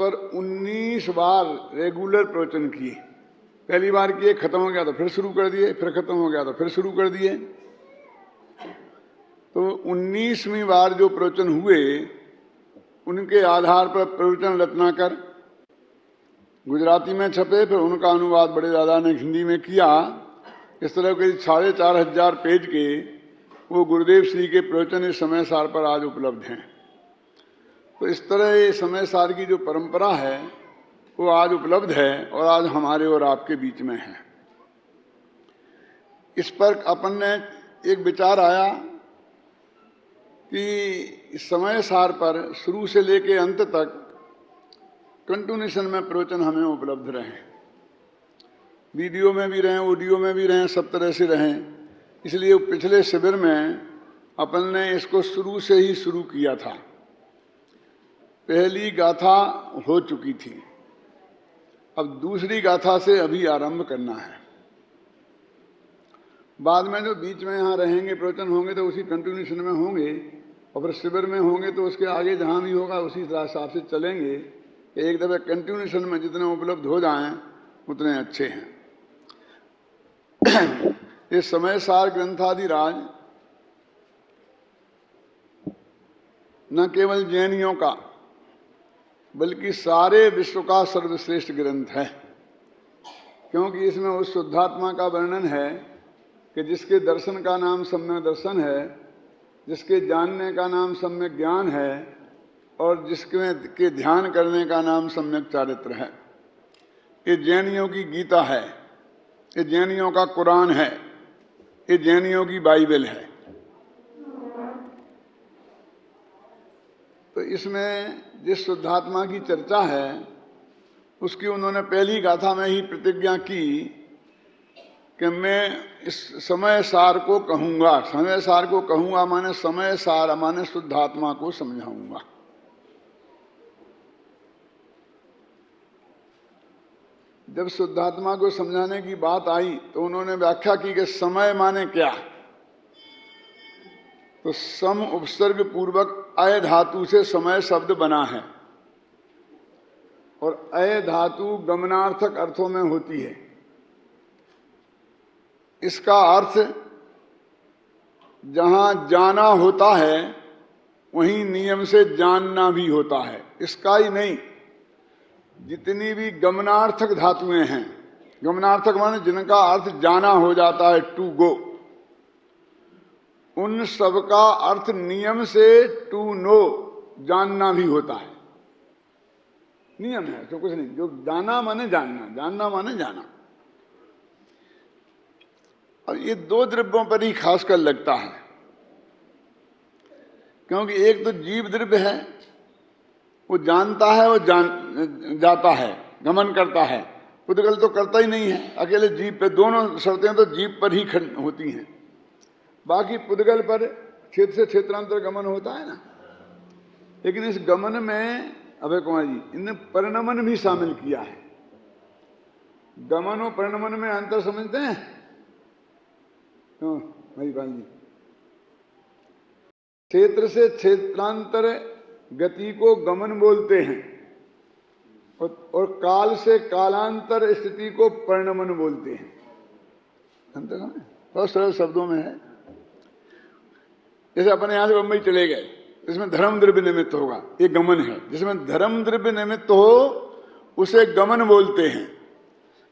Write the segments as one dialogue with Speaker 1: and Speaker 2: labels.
Speaker 1: पर 19 बार रेगुलर प्रवचन किए। पहली बार किए, खत्म हो गया तो फिर शुरू कर दिए, फिर खत्म हो गया तो फिर शुरू कर दिए। तो 19वीं बार जो प्रवचन हुए उनके आधार पर प्रवचन रत्नाकर गुजराती में छपे, फिर उनका अनुवाद बड़े दादा ने हिंदी में किया। इस तरह के 4,500 पेज के वो गुरुदेव श्री के प्रवचन इस समय सार पर आज उपलब्ध हैं। तो इस तरह ये समय सार की जो परंपरा है वो आज उपलब्ध है और आज हमारे और आपके बीच में है। इस पर अपन ने एक विचार आया कि समय सार पर शुरू से लेकर अंत तक कंटिन्यूशन में प्रवचन हमें उपलब्ध रहें, वीडियो में भी रहें, ऑडियो में भी रहें, सब तरह से रहें। इसलिए पिछले शिविर में अपन ने इसको शुरू से ही शुरू किया था। पहली गाथा हो चुकी थी, अब दूसरी गाथा से अभी आरंभ करना है। बाद में जो बीच में यहाँ रहेंगे प्रवचन होंगे तो उसी कंटिन्यूशन में होंगे, और फिर शिविर में होंगे तो उसके आगे जहाँ भी होगा उसी हिसाब से चलेंगे। एक दफे कंटिन्यूशन में जितने उपलब्ध हो जाएं उतने अच्छे हैं। ये समय सार ग्रंथादिराज न केवल जैनियों का बल्कि सारे विश्व का सर्वश्रेष्ठ ग्रंथ है, क्योंकि इसमें उस शुद्धात्मा का वर्णन है कि जिसके दर्शन का नाम सम्यक दर्शन है, जिसके जानने का नाम सम्यक ज्ञान है और जिसके ध्यान करने का नाम सम्यक चारित्र है। ये जैनियों की गीता है, ये जैनियों का कुरान है, ये जैनियों की बाइबल है। तो इसमें जिस शुद्धात्मा की चर्चा है उसकी उन्होंने पहली गाथा में ही प्रतिज्ञा की कि मैं इस समय सार को कहूंगा। समय सार को कहूंगा माने समय सार माने शुद्धात्मा को समझाऊंगा। जब शुद्धात्मा को समझाने की बात आई तो उन्होंने व्याख्या की कि समय माने क्या। तो सम उपसर्ग पूर्वक अय धातु से समय शब्द बना है और अय धातु गमनार्थक अर्थों में होती है। इसका अर्थ जहां जाना होता है वहीं नियम से जानना भी होता है। इसका ही नहीं, जितनी भी गमनार्थक धातुएं हैं, गमनार्थक माने जिनका अर्थ जाना हो जाता है, टू गो, उन सब का अर्थ नियम से टू नो जानना भी होता है। नियम है तो कुछ नहीं, जो जाना माने जानना, जानना माने जाना। और ये दो द्रव्यों पर ही खासकर लगता है, क्योंकि एक तो जीव द्रव्य है, वो जानता है, वो जाता है, गमन करता है। पुद्गल तो करता ही नहीं है, अकेले जीव पे दोनों शर्तें तो जीव पर ही होती हैं। बाकी पुद्गल पर क्षेत्र से क्षेत्रांतर गमन होता है ना। लेकिन इस गमन में अभय कुमार जी इनने परिणमन भी शामिल किया है। गमन और परिणमन में अंतर समझते हैं महीपाल जी? क्षेत्र से क्षेत्रांतर गति को गमन बोलते हैं और काल से कालांतर स्थिति को परिणमन बोलते हैं। अंतर समझे? बहुत सरल शब्दों में है। जैसे अपने यहां से बंबई चले गए, इसमें धर्म द्रव्य निमित्त होगा, ये गमन है। जिसमें धर्म द्रव्य निमित्त हो उसे गमन बोलते हैं,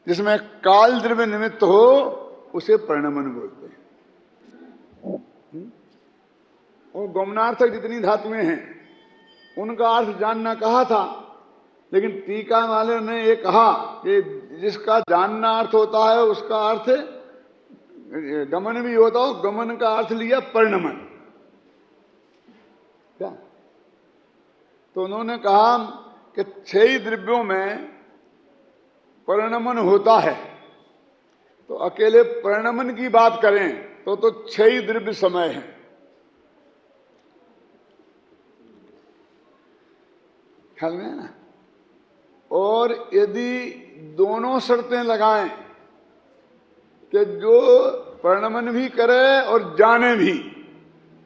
Speaker 1: जिसमें काल द्रव्य निमित्त हो उसे परिणमन बोलते हैं। और गमनार्थक जितनी धातुएं हैं उनका अर्थ जानना कहा था, लेकिन टीका वाले ने ये कहा कि जिसका जानना अर्थ होता है उसका अर्थ गमन भी होता हो, गमन का अर्थ लिया परिणमन। क्या? तो उन्होंने कहा कि 6 द्रव्यों में परिणमन होता है, तो अकेले परिणमन की बात करें तो 6 द्रव्य समय है। ख्याल में है ना? और यदि दोनों शर्तें लगाएं कि जो परिणमन भी करे और जाने भी,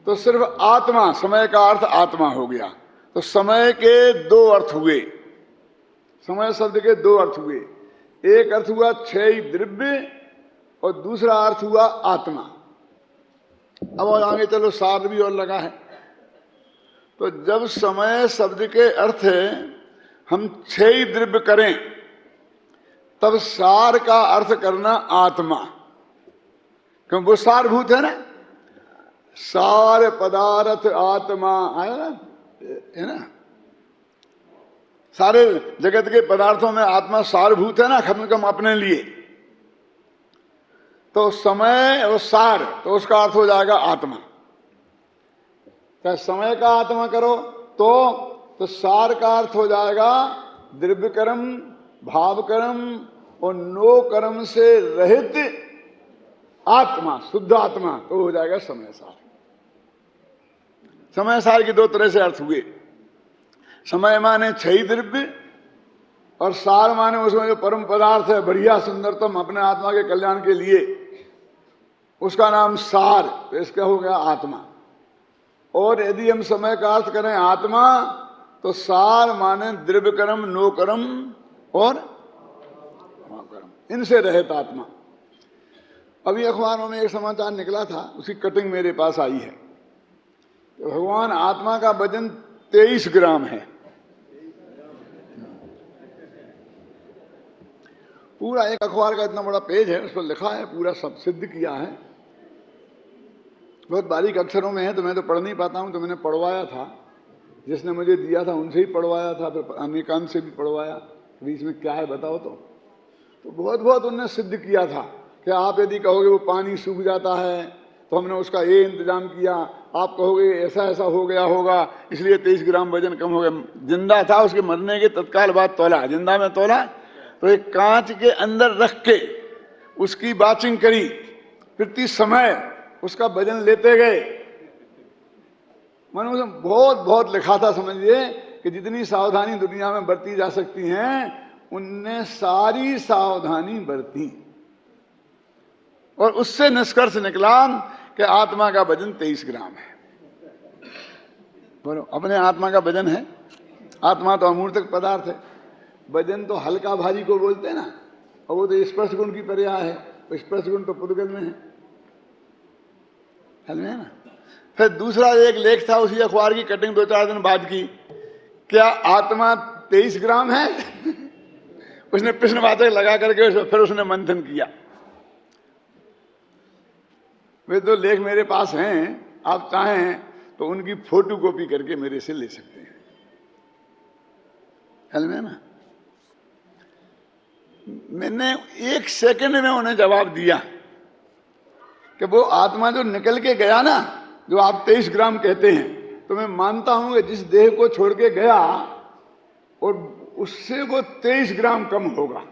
Speaker 1: तो सिर्फ आत्मा, समय का अर्थ आत्मा हो गया। तो समय के 2 अर्थ हुए। समय शब्द के दो अर्थ हुए, एक अर्थ हुआ क्षय द्रव्य और दूसरा अर्थ हुआ आत्मा। अब और आगे चलो, सार भी और लगा है। तो जब समय शब्द के अर्थ हम क्षय द्रव्य करें तब सार का अर्थ करना आत्मा, क्योंकि वो सारभूत है ना। सार पदार्थ आत्मा है ना, सारे जगत के पदार्थों में आत्मा सारभूत है ना, कम से कम अपने लिए। तो समय और सार, तो उसका अर्थ हो जाएगा आत्मा। चाहे समय का आत्मा करो तो सार का अर्थ हो जाएगा द्रव्य कर्म, भाव कर्म और नो कर्म से रहित आत्मा, शुद्ध आत्मा, तो हो जाएगा समय सार। समय सार के दो तरह से अर्थ हुए। समय माने क्षय द्रव्य और सार माने उसमें जो परम पदार्थ है, बढ़िया सुंदरतम, अपने आत्मा के कल्याण के लिए, उसका नाम सार, तो इसका हो गया आत्मा। और यदि हम समय का अर्थ करें आत्मा, तो सार माने द्रव्य कर्म, नो कर्म और कर्म, इनसे रहित आत्मा। अभी अखबारों में एक समाचार निकला था, उसकी कटिंग मेरे पास आई है। तो भगवान आत्मा का वजन 23 ग्राम है। पूरा एक अखबार का इतना बड़ा पेज है, उस पर लिखा है, पूरा सब सिद्ध किया है, बहुत बारीक अक्षरों में है। तो मैं तो पढ़ नहीं पाता हूं, तो मैंने पढ़वाया था, जिसने मुझे दिया था उनसे ही पढ़वाया था, फिर अनेकांत से भी पढ़वाया। बीच में क्या है बताओ। तो बहुत बहुत उनने सिद्ध किया था कि आप यदि कहोगे वो पानी सूख जाता है तो हमने उसका ये इंतजाम किया, आप कहोगे ऐसा ऐसा हो गया होगा इसलिए 23 ग्राम वजन कम हो गया। जिंदा था, उसके मरने के तत्काल बाद तोला, जिंदा में तोला, तो एक कांच के अंदर रख के उसकी वाचिंग करी, प्रति समय उसका वजन लेते गए। मैंने उसमें बहुत बहुत लिखा था, समझिए कि जितनी सावधानी दुनिया में बरती जा सकती है उनने सारी सावधानी बरती, और उससे निष्कर्ष निकला कि आत्मा का वजन 23 ग्राम है। बोलो, अपने आत्मा का वजन है। आत्मा तो अमूर्तक पदार्थ है, वजन तो हल्का भारी को बोलते हैं ना, और वो तो स्पर्श गुण की पर्याय है, स्पर्श गुण तो पुद्गल में है, हल में है ना। फिर दूसरा एक लेख था उसी अखबार की, कटिंग 2-4 दिन बाद की, क्या आत्मा 23 ग्राम है? उसने प्रश्नवाचक लगा करके फिर उसने मंथन किया। वे दो लेख मेरे पास हैं, आप चाहें तो उनकी फोटो कॉपी करके मेरे से ले सकते हैं, हल में ना। मैंने 1 सेकंड में उन्हें जवाब दिया कि वो आत्मा जो निकल के गया ना, जो आप 23 ग्राम कहते हैं, तो मैं मानता हूं कि जिस देह को छोड़ के गया और उससे वो 23 ग्राम कम होगा,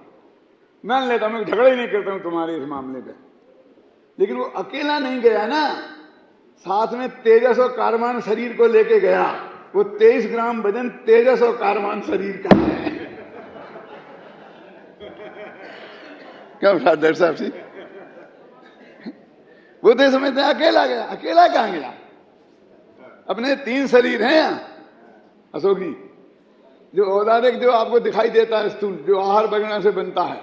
Speaker 1: मान लेता, मैं झगड़ा ही नहीं करता हूं तुम्हारे इस मामले पे। लेकिन वो अकेला नहीं गया ना, साथ में तेजस और कारमान शरीर को लेके गया। वो 23 ग्राम वजन तेजस और कारमान शरीर का है। क्या दर्शक साहब जी, वो तो समझते हैं अकेला गया। अकेला कहां गया? अपने 3 शरीर हैं अशोकी, जो औदारिक जो आपको दिखाई देता है स्थूल, जो आहार बगड़ा से बनता है,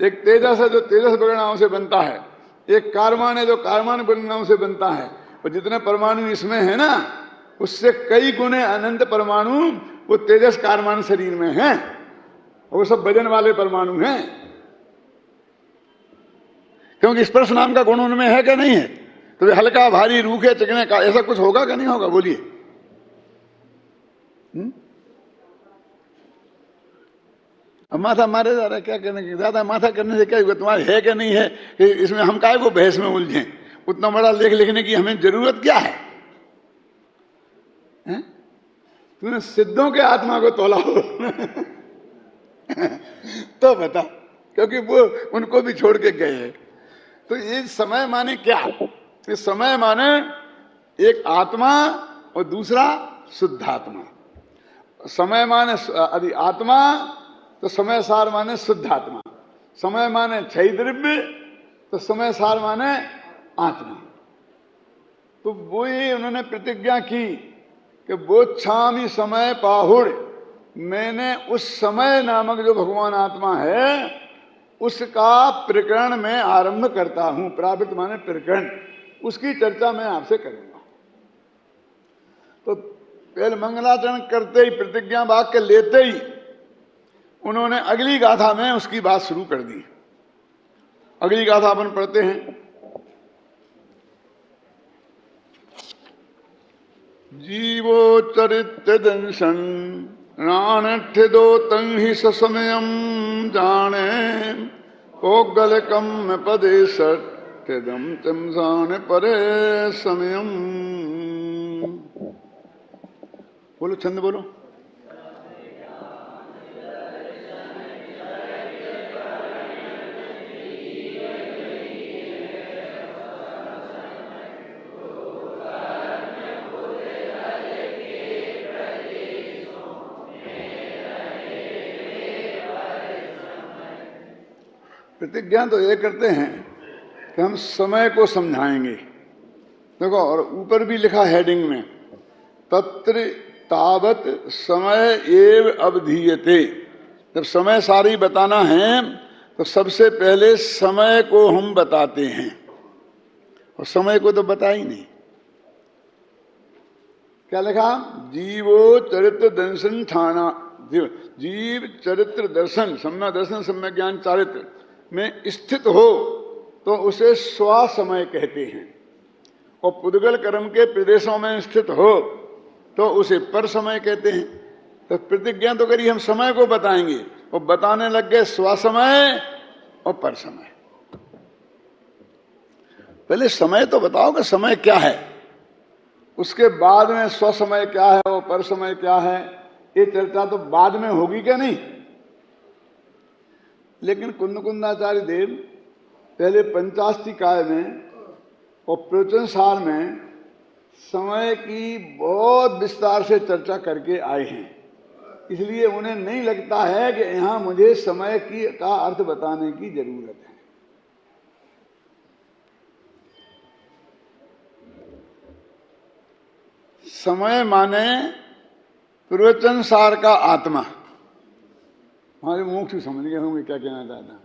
Speaker 1: एक तेजस है जो तेजस बगड़ाओं से बनता है, एक कारमान है जो कारमान बगड़ाओं से बनता है, और जितने परमाणु इसमें है ना, उससे कई गुने अनंत परमाणु वो तेजस कारमान शरीर में हैं, और वो सब वजन वाले परमाणु हैं। क्योंकि स्पर्श नाम का गुण उनमें है कि नहीं है? तो वे हल्का भारी रूखे चिकने का ऐसा कुछ होगा कि नहीं होगा? बोलिए। अब माथा मारे जा रहा है, क्या करने की, ज्यादा माथा करने से क्या होगा? तुम्हारे है कि नहीं है कि इसमें हम काहे को बहस में उलझे? उतना बड़ा लेख लिखने की हमें जरूरत क्या है? तूने सिद्धों के आत्मा को तोला हो तो बता, क्योंकि वो उनको भी छोड़ के गए हैं। तो ये समय माने क्या? ये समय माने एक आत्मा और दूसरा शुद्ध आत्मा। समय माने यदि आत्मा तो समय सार माने शुद्ध आत्मा, समय माने क्षय द्रव्य तो समय सार माने आत्मा। तो वो ही उन्होंने प्रतिज्ञा की कि वो छामी समय पाहुड़ मैंने उस समय नामक जो भगवान आत्मा है उसका प्रकरण में आरंभ करता हूं। प्रावृत्त माने प्रकरण, उसकी चर्चा मैं आपसे करूंगा। तो पहले मंगलाचरण करते ही, प्रतिज्ञा वाक्य लेते ही उन्होंने अगली गाथा में उसकी बात शुरू कर दी। अगली गाथा अपन पढ़ते हैं। जीवो चरित्र दंशन राणठ्यदो तंहि ससमयम जाने ओगलकम पदे सत्यदम चमसाने परे समयम। बोलो छंद बोलो। प्रतिज्ञा तो ये करते हैं कि हम समय को समझाएंगे। देखो, और ऊपर भी लिखा हेडिंग में, तत्र तावत समय एव अवधीयते। जब समय सारी बताना है तो सबसे पहले समय को हम बताते हैं, और समय को तो बता ही नहीं। क्या लिखा? जीवो चरित्र दर्शन ठाना, जीव चरित्र दर्शन, सम्य दर्शन सम्य ज्ञान चारित्र में स्थित हो तो उसे स्व समय कहते हैं, और पुद्गल कर्म के प्रदेशों में स्थित हो तो उसे पर समय कहते हैं। तो प्रतिज्ञा तो करी हम समय को बताएंगे, और बताने लग गए स्व समय और पर समय। पहले समय तो बताओ कि समय क्या है, उसके बाद में स्व समय क्या है और पर समय क्या है, ये चर्चा तो बाद में होगी क्या नहीं। लेकिन कुंदकुंदाचार्य देव पहले पंचास्तिकाय में और प्रवचन सार में समय की बहुत विस्तार से चर्चा करके आए हैं, इसलिए उन्हें नहीं लगता है कि यहां मुझे समय की का अर्थ बताने की जरूरत है। समय माने प्रवचन सार का आत्मा। हमारे मुख से समझ गए होंगे क्या कहना चाहता।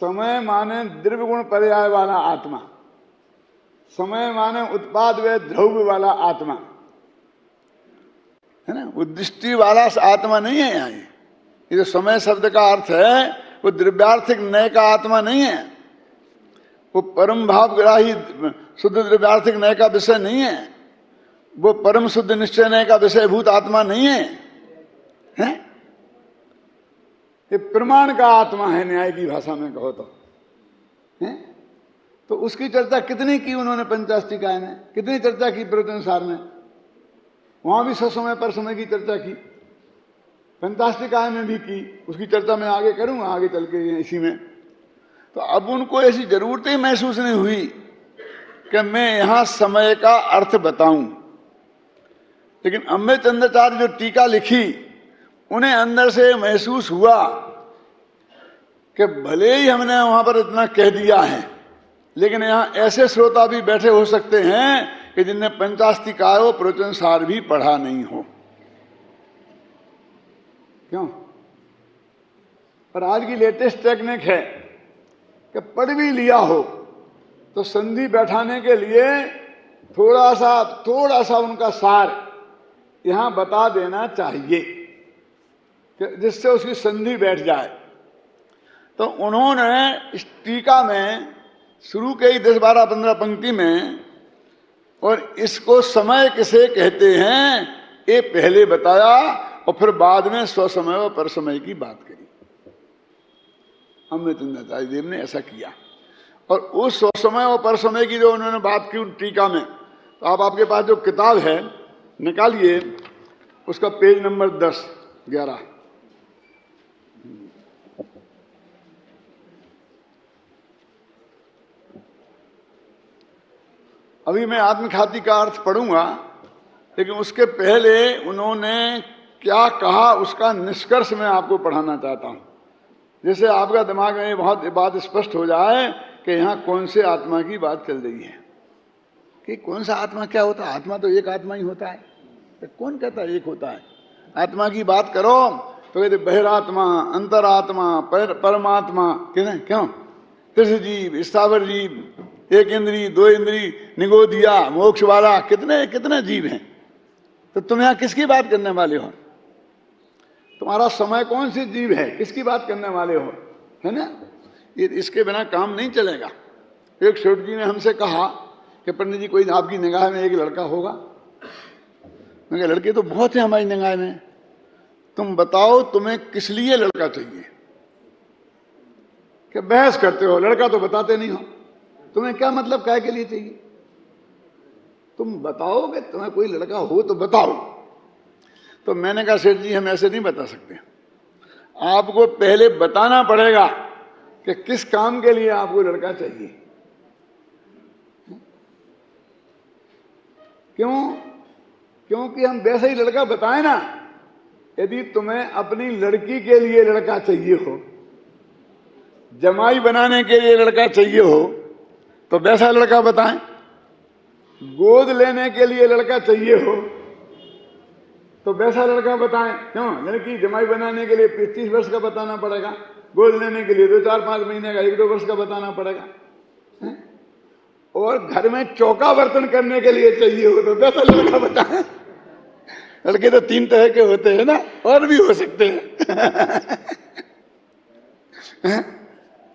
Speaker 1: समय माने द्रव्य गुण पर्याय वाला आत्मा, समय माने उत्पाद व द्रव्य वाला आत्मा, है ना, उद्दृष्टि वाला आत्मा नहीं है यहाँ। ये जो समय शब्द का अर्थ है वो द्रव्यार्थिक नय का आत्मा नहीं है, वो परम भावग्राही शुद्ध द्रव्यार्थिक नय का विषय नहीं है, वो परम शुद्ध निश्चय नय का विषयभूत आत्मा नहीं है, है? ये प्रमाण का आत्मा है, न्याय की भाषा में कहो तो, है? तो उसकी चर्चा कितनी की उन्होंने पंचास्तिकाय में, कितनी चर्चा की प्रवचन सार में, वहां भी ससमय पर समय की चर्चा की, पंचास्तिकाय में भी की। उसकी चर्चा मैं आगे करूंगा, आगे चल के इसी में। तो अब उनको ऐसी जरूरत ही महसूस नहीं हुई कि मैं यहां समय का अर्थ बताऊं। लेकिन अम्बे चंद्राचार्य जो टीका लिखी, उन्हें अंदर से महसूस हुआ कि भले ही हमने वहां पर इतना कह दिया है, लेकिन यहां ऐसे श्रोता भी बैठे हो सकते हैं कि जिनने पंचास्तिकाय और प्रवचन सार भी पढ़ा नहीं हो। क्यों? पर आज की लेटेस्ट टेक्निक है कि पढ़ भी लिया हो तो संधि बैठाने के लिए थोड़ा सा उनका सार यहां बता देना चाहिए, जिससे उसकी संधि बैठ जाए। तो उन्होंने इस टीका में शुरू के ही 10, 12, 15 पंक्ति में, और इसको समय किसे कहते हैं ये पहले बताया, और फिर बाद में स्वसमय और पर समय की बात करी। अमृतचंद्राचार्य देव ने ऐसा किया, और उस स्वसमय और पर समय की जो उन्होंने बात की टीका में, तो आप आपके पास जो किताब है निकालिए, उसका पेज नंबर 10, 11। अभी मैं आत्मख्याति का अर्थ पढ़ूंगा, लेकिन उसके पहले उन्होंने क्या कहा उसका निष्कर्ष मैं आपको पढ़ाना चाहता हूं, जिससे आपका दिमाग में बहुत बात स्पष्ट हो जाए कि यहां कौन से आत्मा की बात चल रही है, कि कौन सा आत्मा क्या होता है। आत्मा तो एक आत्मा ही होता है, तो कौन कहता है एक होता है? आत्मा की बात करो तो कहते बहिरात्मा, अंतरात्मा, परमात्मा, क्यों त्रिश जीव, स्थावर जीव, एक इंद्री, दो इंद्री, निगोदिया, मोक्ष वाला, कितने कितने जीव हैं। तो तुम यहां किसकी बात करने वाले हो? तुम्हारा समय कौन सी जीव है, किसकी बात करने वाले हो, है ना? ये इसके बिना काम नहीं चलेगा। एक सेठ जी ने हमसे कहा कि पंडित जी कोई आपकी निगाह में एक लड़का होगा? मैं कहा लड़के तो बहुत है हमारी निगाह में, तुम बताओ तुम्हें किस लिए लड़का चाहिए? कि बहस करते हो, लड़का तो बताते नहीं हो, तुम्हें क्या मतलब काय के लिए चाहिए? तुम बताओ कि तुम्हें कोई लड़का हो तो बताओ। तो मैंने कहा सेठ जी हम ऐसे नहीं बता सकते, आपको पहले बताना पड़ेगा कि किस काम के लिए आपको लड़का चाहिए। क्यों? क्योंकि हम वैसे ही लड़का बताएं ना। यदि तुम्हें अपनी लड़की के लिए लड़का चाहिए हो, जमाई बनाने के लिए लड़का चाहिए हो, तो वैसा लड़का बताएं। गोद लेने के लिए लड़का चाहिए हो तो वैसा लड़का बताएं। क्यों? लड़की जमाई बनाने के लिए 25 वर्ष का बताना पड़ेगा, गोद लेने के लिए 2-4-5 महीने का, 1-2 वर्ष का बताना पड़ेगा। और घर में चौका बर्तन करने के लिए चाहिए हो तो वैसा लड़का बताएं। लड़के तो 3 तरह के होते हैं ना, और भी हो सकते हैं।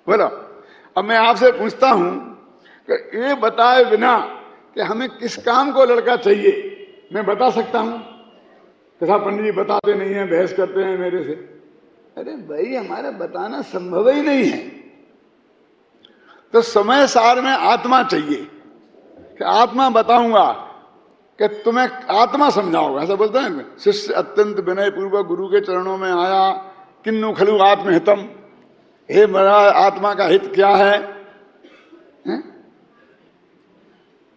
Speaker 1: बोलो, अब मैं आपसे पूछता हूं कि ये बताए बिना कि हमें किस काम को लड़का चाहिए, मैं बता सकता हूं? तो साहब पंडित जी बताते नहीं है, बहस करते हैं मेरे से। अरे भाई हमारा बताना संभव ही नहीं है। तो समय सार में आत्मा चाहिए कि आत्मा बताऊंगा कि तुम्हें आत्मा समझाओगा। ऐसा बोलते हैं शिष्य अत्यंत विनय पूर्वक गुरु के चरणों में आया, किन्नु खलु आत्महितम, हे मेरा आत्मा का हित क्या है?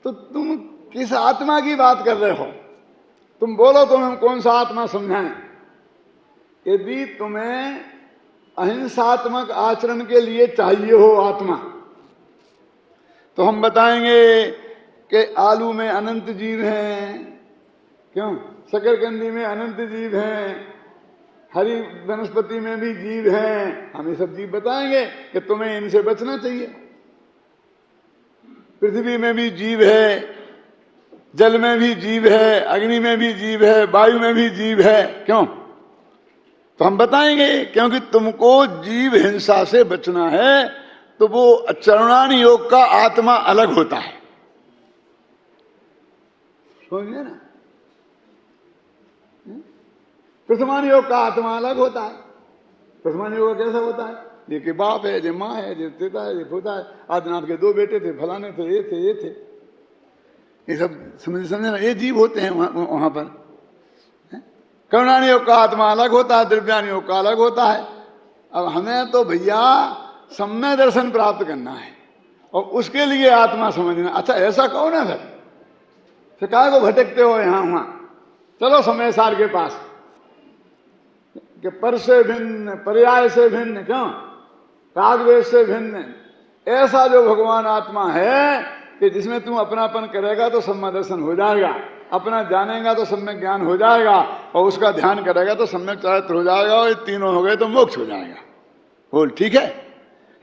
Speaker 1: तो तुम किस आत्मा की बात कर रहे हो? तुम बोलो तो हम कौन सा आत्मा समझाएं। यदि तुम्हें अहिंसात्मक आचरण के लिए चाहिए हो आत्मा, तो हम बताएंगे कि आलू में अनंत जीव हैं, क्यों? शकरकंदी में अनंत जीव हैं, हरी वनस्पति में भी जीव हैं। हम ये सब जीव बताएंगे कि तुम्हें इनसे बचना चाहिए। पृथ्वी में भी जीव है, जल में भी जीव है, अग्नि में भी जीव है, वायु में भी जीव है। क्यों? तो हम बताएंगे क्योंकि तुमको जीव हिंसा से बचना है, तो वो चरणानी योग का आत्मा अलग होता है। समझे ना? प्रथमान योग का आत्मा अलग होता है। प्रथमान योग कैसा होता है? ये कि बाप है, ये माँ है, ये पिता है, ये पोता है। आदिनाथ के 2 बेटे थे, फलाने थे, ये थे, ये थे। ये सब समझे ना? ये जीव होते हैं वहां पर। करुणानी योग का आत्मा अलग होता है, द्रव्यानी योग का अलग होता है। अब हमें तो भैया सम्य दर्शन प्राप्त करना है और उसके लिए आत्मा समझना। अच्छा ऐसा कहो ना फिर काय को भटकते हो यहां वहां? चलो समय सार के पास कि पर से भिन्न, पर्याय से भिन्न, क्यों? रागद्वेष से भिन्न, ऐसा जो भगवान आत्मा है कि जिसमें तू अपनापन करेगा तो सम्य दर्शन हो जाएगा, अपना जानेगा तो सम्यक ज्ञान हो जाएगा, और उसका ध्यान करेगा तो सम्यक चारित्र हो जाएगा, और ये तीनों हो गए तो मोक्ष हो जाएगा। बोल ठीक है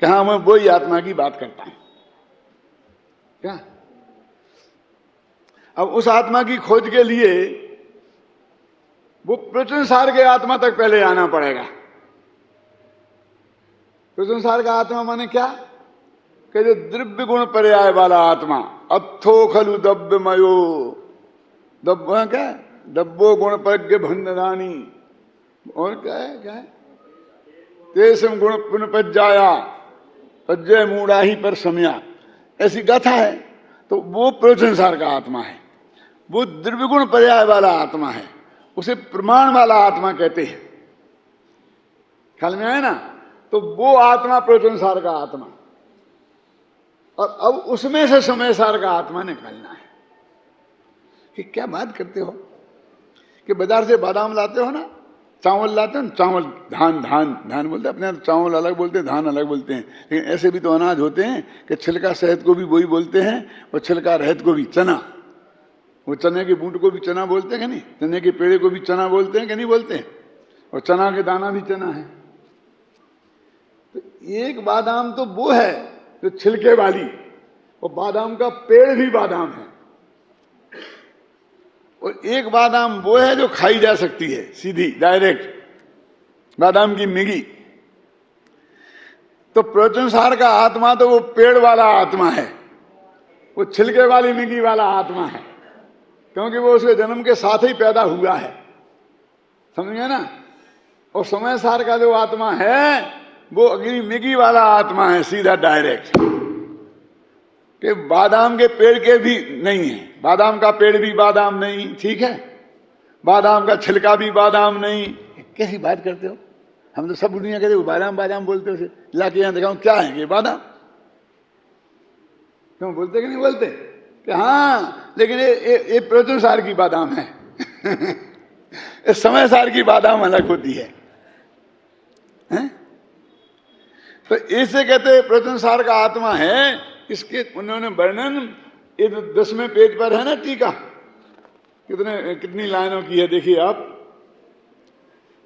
Speaker 1: कि हाँ मैं वही आत्मा की बात करता हूं क्या? अब उस आत्मा की खोज के लिए वो प्रचुरसार के आत्मा तक पहले आना पड़ेगा। प्रचुरसार का आत्मा माने क्या? कि जो द्रव्य गुण पर्याय वाला आत्मा, अत्थो खलु दब्यमयो, दब्ब क्या? दब्बो गुण प्रज्ञ भंडरानी, और क्या है? तेसम गुण पुनपज्जाया पज्जय मूढ़ा ही पर समया, ऐसी गाथा है। तो वो प्रचुरसार का आत्मा है, वो द्रव्य गुण पर्याय वाला आत्मा है, उसे प्रमाण वाला आत्मा कहते हैं। ख्याल में आया ना? तो वो आत्मा प्रचुरसार का आत्मा, और अब उसमें से समय सार का आत्मा निकालना है। कि क्या बात करते हो कि बाजार से बादाम लाते हो ना, चावल लाते हो ना, चावल, धान धान धान बोलते हैं अपने यहाँ, चावल अलग बोलते हैं, धान अलग बोलते हैं। लेकिन ऐसे भी तो अनाज होते हैं कि छिलका सहित को भी वही बोलते हैं और छिलका रहित को भी, चना वो चने के बूट को भी चना बोलते हैं कि नहीं? चने के पेड़े को भी चना बोलते हैं कि नहीं बोलते हैं? और चना के दाना भी चना है। तो एक बादाम तो वो है जो छिलके वाली, और बादाम का पेड़ भी बादाम है। और एक बादाम वो है जो खाई जा सकती है सीधी, डायरेक्ट, बादाम की मिगी। तो प्रवचन सार का आत्मा तो वो पेड़ वाला आत्मा है, वो छिलके वाली मिगी वाला आत्मा है, क्योंकि वो उसके जन्म के साथ ही पैदा हुआ है। समझ गए ना? और समय सार का जो आत्मा है वो अग्नि मिगी वाला आत्मा है, सीधा डायरेक्ट, कि बादाम के पेड़ के भी नहीं है। बादाम का पेड़ भी बादाम नहीं, ठीक है, बादाम का छिलका भी बादाम नहीं। कैसी बात करते हो? हम तो सब दुनिया कहते हो बादाम बादाम बोलते हो, लाके यहां दिखाऊं क्या है ये बादाम? क्यों बोलते कि नहीं बोलते? कि हाँ, लेकिन ये प्रवचन सार की बादाम है। इस समय सार की बादाम अलग होती है, हैं? तो इसे कहते हैं प्रवचन सार का आत्मा है। इसके उन्होंने वर्णन ये 10वें पेज पर है ना टीका, कितनी लाइनों की है देखिए आप,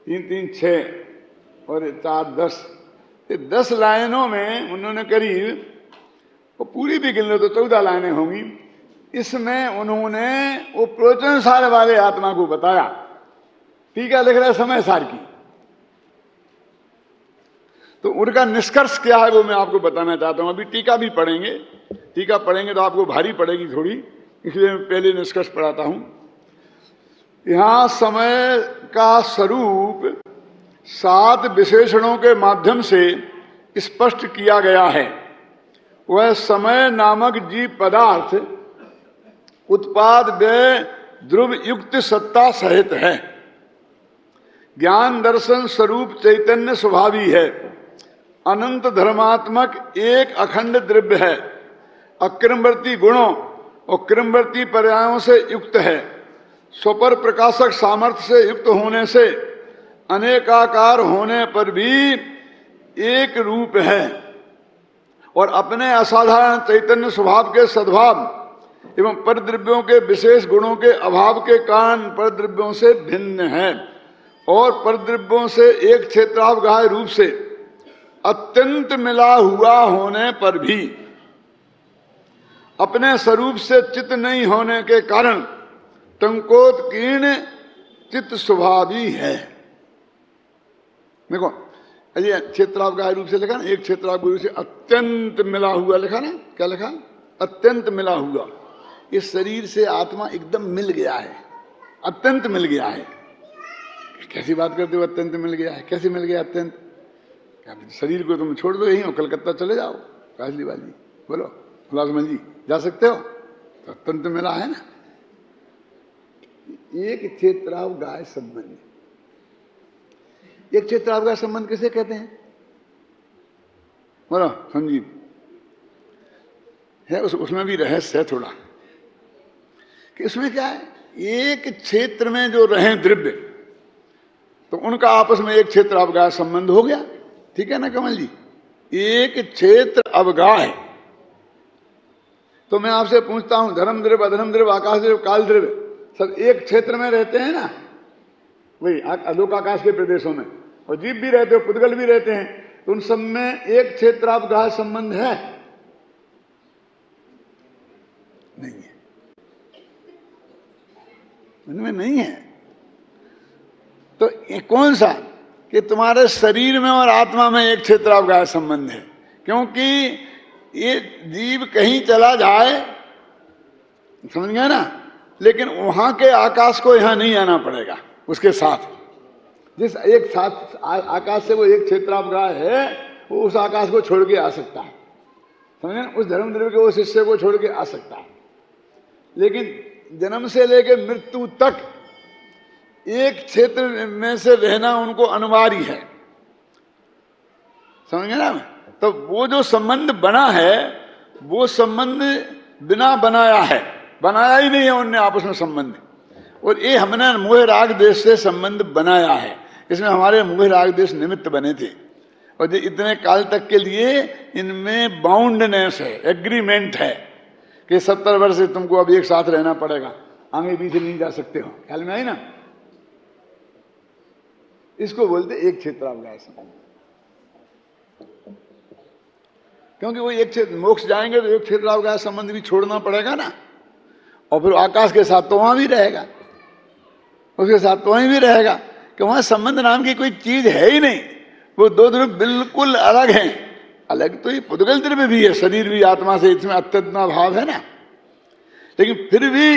Speaker 1: 3 3 6 और 4 10, 10 लाइनों में उन्होंने करीब, वो पूरी भी गिन लो तो 14 लाइनें होंगी। इसमें उन्होंने वो प्रवचन सार वाले आत्मा को बताया। टीका लिख रहा है समय सार की, तो उनका निष्कर्ष क्या है वो मैं आपको बताना चाहता हूं। अभी टीका भी पढ़ेंगे, टीका पढ़ेंगे तो आपको भारी पड़ेगी थोड़ी, इसलिए मैं पहले निष्कर्ष पढ़ाता हूं। यहां समय का स्वरूप 7 विशेषणों के माध्यम से स्पष्ट किया गया है। वह समय नामक जीव पदार्थ उत्पाद व्यय ध्रुव युक्त सत्ता सहित है। ज्ञान दर्शन स्वरूप चैतन्य स्वभावी है। अनंत धर्मात्मक एक अखंड द्रव्य है। अक्रमवर्ती गुणों और क्रमवर्ती पर्यायों से युक्त है। स्वपर प्रकाशक सामर्थ्य से युक्त होने से अनेकाकार होने पर भी एक रूप है और अपने असाधारण चैतन्य स्वभाव के सद्भाव एवं परद्रव्यों के विशेष गुणों के अभाव के कारण परद्रव्यों से भिन्न है और परद्रव्यों से एक क्षेत्रावगाह्य रूप से अत्यंत मिला हुआ होने पर भी अपने स्वरूप से चित नहीं होने के कारण टंकोत्कीर्ण चित्त स्वभावी है। देखो ये क्षेत्रावगाह्य रूप से लिखा ना, एक क्षेत्रावगाह्य रूप से अत्यंत मिला हुआ लिखा ना, क्या लिखा? अत्यंत मिला हुआ। इस शरीर से आत्मा एकदम मिल गया है, अत्यंत मिल गया है। कैसी बात करते हो अत्यंत मिल गया है? कैसे मिल गया अत्यंत? शरीर को तुम छोड़ दो यहीं और कलकत्ता चले जाओ, काजली वाली बोलो मुलाजमन जी, जा सकते हो? तो अत्यंत मिला है ना। एक क्षेत्रावगाह्य संबंध, एक क्षेत्रावगाह्य संबंध किसे कहते हैं? बोलो संजीव है, उसमें भी रहस्य है थोड़ा कि उसमें क्या है, एक क्षेत्र में जो रहे द्रव्य तो उनका आपस में एक क्षेत्रावगाह्य संबंध हो गया। ठीक है ना कमल जी? एक क्षेत्र अवगाह्य। तो मैं आपसे पूछता हूं, धर्म द्रव्य, अधर्म द्रव्य, आकाश द्रव्य, काल द्रव्य सब एक क्षेत्र में रहते हैं ना, वही अलोक आकाश के प्रदेशों में, और जीव भी रहते हो, पुद्गल भी रहते हैं, तो उन सब में एक क्षेत्रावगाह्य संबंध है? नहीं है, उनमें नहीं है। तो ये कौन सा कि तुम्हारे शरीर में और आत्मा में एक क्षेत्रावगाह्य संबंध है, क्योंकि ये जीव कहीं चला जाए, समझ गया ना, लेकिन वहां के आकाश को यहां नहीं आना पड़ेगा उसके साथ। जिस एक साथ आकाश से वो एक क्षेत्रावगाह्य है, वो उस आकाश को छोड़ के आ सकता है, समझे ना? उस धर्म द्रव्य के उस हिस्से को छोड़ के आ सकता है, लेकिन जन्म से लेकर मृत्यु तक एक क्षेत्र में से रहना उनको अनिवार्य है, समझ गए ना? तो वो जो संबंध बना है वो संबंध बिना बनाया है, बनाया ही नहीं है उनने आपस में संबंध। और ये हमने मोह राग देश से संबंध बनाया है, इसमें हमारे मोह राग देश निमित्त बने थे, और इतने काल तक के लिए इनमें बाउंडनेस है, एग्रीमेंट है कि 70 वर्ष से तुमको अब एक साथ रहना पड़ेगा। आगे पीछे नहीं जा सकते हो। ख्याल में आई ना? इसको बोलते एक क्षेत्रावगाह संबंध। क्योंकि वो एक क्षेत्र मोक्ष जाएंगे तो एक क्षेत्रावगाह संबंध भी छोड़ना पड़ेगा ना, और फिर आकाश के साथ तो वहां भी रहेगा, उसके साथ तो वहीं भी रहेगा, कि वहां संबंध नाम की कोई चीज है ही नहीं। वो दो द्रव्य बिल्कुल अलग हैं। अलग तो ये पुद्गल द्रव्य भी है, शरीर भी आत्मा से, इसमें अत्यंत भाव है ना, लेकिन फिर भी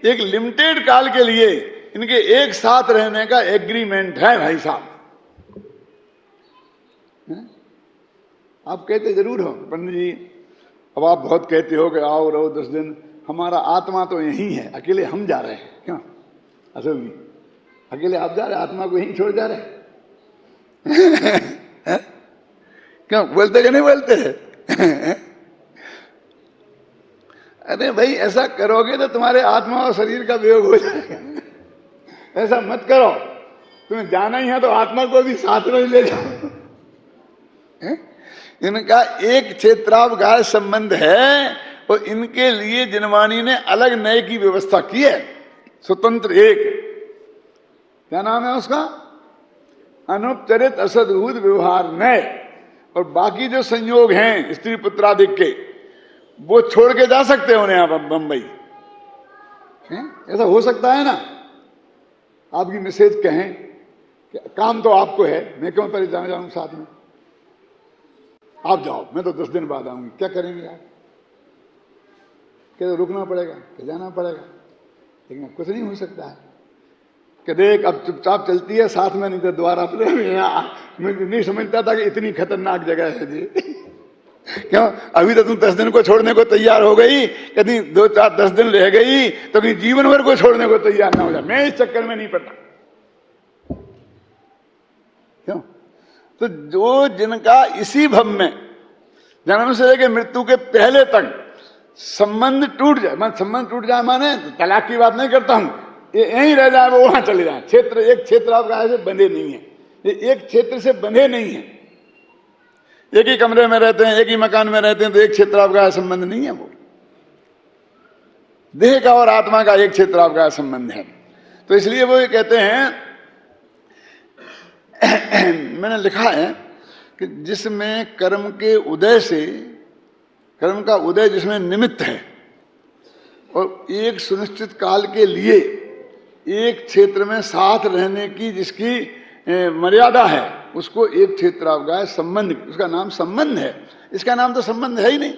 Speaker 1: एक लिमिटेड काल के लिए इनके एक साथ रहने का एग्रीमेंट है भाई साहब। आप कहते जरूर हो पंडित जी, अब आप बहुत कहते हो कि आओ रहो 10 दिन, हमारा आत्मा तो यही है, अकेले हम जा रहे हैं। क्यों असल में अकेले आप जा रहे, आत्मा को यहीं छोड़ जा रहे क्यों बोलते कि नहीं बोलते? अरे भाई ऐसा करोगे तो तुम्हारे आत्मा और शरीर का वियोग हो जाएगा। ऐसा मत करो, तुम्हें जाना ही है तो आत्मा को भी साथ में ले जाओ। इनका एक क्षेत्रावगाह संबंध है, और इनके लिए जिनवाणी ने अलग नए की व्यवस्था की है, स्वतंत्र एक। क्या नाम है उसका? अनुपचरित असद्भुत व्यवहार नए। और बाकी जो संयोग हैं स्त्री पुत्रादिक के, वो छोड़ के जा सकते हैं उन्हें आप बंबई। ऐसा हो सकता है ना? आपकी मिसेज कहें कि काम तो आपको है, मैं क्यों परेशान जाऊं साथ में, आप जाओ, मैं तो 10 दिन बाद आऊंगी। क्या करेंगे आप? क्या रुकना पड़ेगा, क्या जाना पड़ेगा? लेकिन कुछ नहीं हो सकता है कि देख अब चुपचाप चलती है साथ में, नहीं तो द्वारा मैं नहीं समझता था कि इतनी खतरनाक जगह है जी। क्यों अभी तो तुम 10 दिन को छोड़ने को तैयार हो गई, कहीं 2-4-10 दिन रह गई तो कहीं जीवन भर को छोड़ने को तैयार ना हो जाए। मैं इस चक्कर में नहीं पड़ता। क्यों? तो जो जिनका इसी भव में जन्म से लेकर मृत्यु के पहले तक संबंध टूट जाए, मैं संबंध टूट जाए माने तलाक की बात नहीं करता हूं, ये यहीं रह जाए, वो वहां चले जाए। क्षेत्र एक क्षेत्रावगाह से बंधे नहीं है, ये एक क्षेत्र से बंधे नहीं है। एक ही कमरे में रहते हैं, एक ही मकान में रहते हैं, तो एक क्षेत्रावगाह संबंध नहीं है। वो देह का और आत्मा का एक क्षेत्रावगाह संबंध है। तो इसलिए वो ये कहते हैं मैंने लिखा है कि जिसमें कर्म के उदय से, कर्म का उदय जिसमें निमित्त है, और एक सुनिश्चित काल के लिए एक क्षेत्र में साथ रहने की जिसकी मर्यादा है, उसको एक क्षेत्रावगाह संबंध, उसका नाम संबंध है। इसका नाम तो संबंध है ही नहीं।